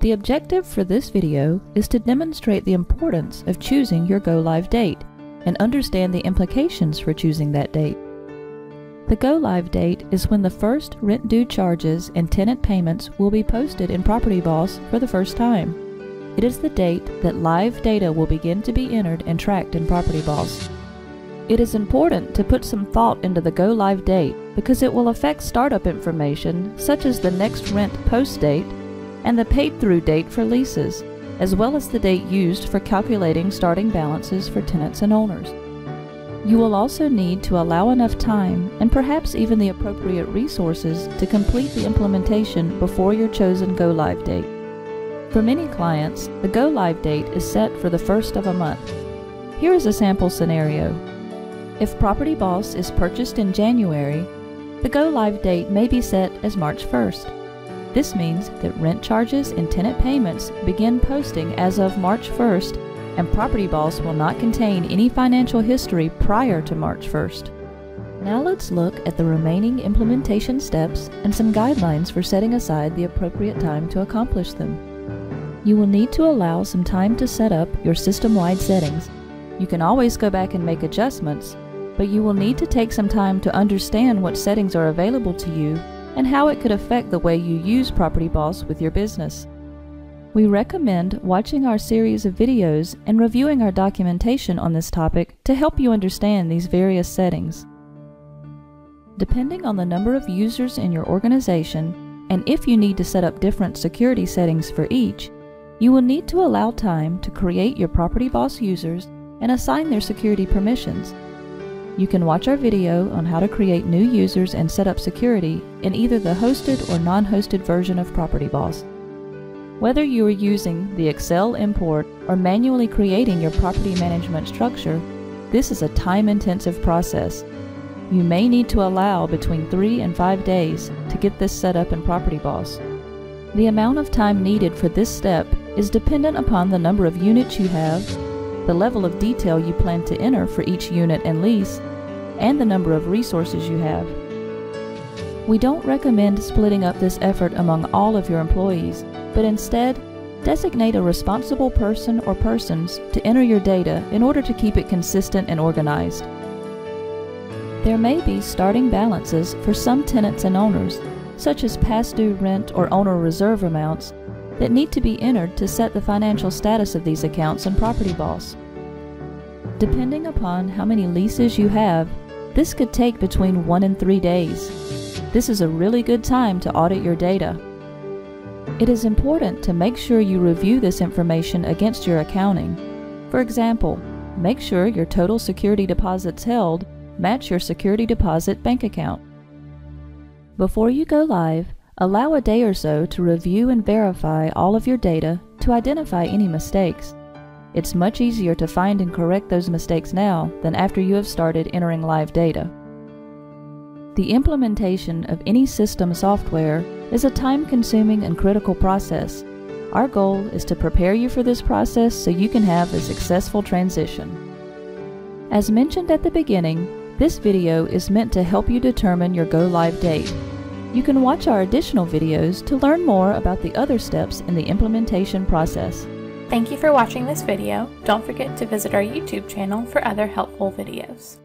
The objective for this video is to demonstrate the importance of choosing your go-live date and understand the implications for choosing that date. The go-live date is when the first rent due charges and tenant payments will be posted in PropertyBoss for the first time. It is the date that live data will begin to be entered and tracked in PropertyBoss. It is important to put some thought into the go-live date because it will affect startup information such as the next rent post date and the paid-through date for leases, as well as the date used for calculating starting balances for tenants and owners. You will also need to allow enough time and perhaps even the appropriate resources to complete the implementation before your chosen go-live date. For many clients, the go-live date is set for the first of a month. Here is a sample scenario. If PropertyBoss is purchased in January, the go-live date may be set as March 1st. This means that rent charges and tenant payments begin posting as of March 1st, and PropertyBoss will not contain any financial history prior to March 1st. Now let's look at the remaining implementation steps and some guidelines for setting aside the appropriate time to accomplish them. You will need to allow some time to set up your system-wide settings. You can always go back and make adjustments, but you will need to take some time to understand what settings are available to you and how it could affect the way you use PropertyBoss with your business. We recommend watching our series of videos and reviewing our documentation on this topic to help you understand these various settings. Depending on the number of users in your organization, and if you need to set up different security settings for each, you will need to allow time to create your PropertyBoss users and assign their security permissions. You can watch our video on how to create new users and set up security in either the hosted or non-hosted version of PropertyBoss. Whether you are using the Excel import or manually creating your property management structure, this is a time-intensive process. You may need to allow between 3 and 5 days to get this set up in PropertyBoss. The amount of time needed for this step is dependent upon the number of units you have, the level of detail you plan to enter for each unit and lease, and the number of resources you have. We don't recommend splitting up this effort among all of your employees, but instead, designate a responsible person or persons to enter your data in order to keep it consistent and organized. There may be starting balances for some tenants and owners, such as past due rent or owner reserve amounts, that need to be entered to set the financial status of these accounts in PropertyBoss. Depending upon how many leases you have, this could take between 1 and 3 days. This is a really good time to audit your data. It is important to make sure you review this information against your accounting. For example, make sure your total security deposits held match your security deposit bank account. Before you go live, allow a day or so to review and verify all of your data to identify any mistakes. It's much easier to find and correct those mistakes now than after you have started entering live data. The implementation of any system software is a time-consuming and critical process. Our goal is to prepare you for this process so you can have a successful transition. As mentioned at the beginning, this video is meant to help you determine your go-live date. You can watch our additional videos to learn more about the other steps in the implementation process. Thank you for watching this video. Don't forget to visit our YouTube channel for other helpful videos.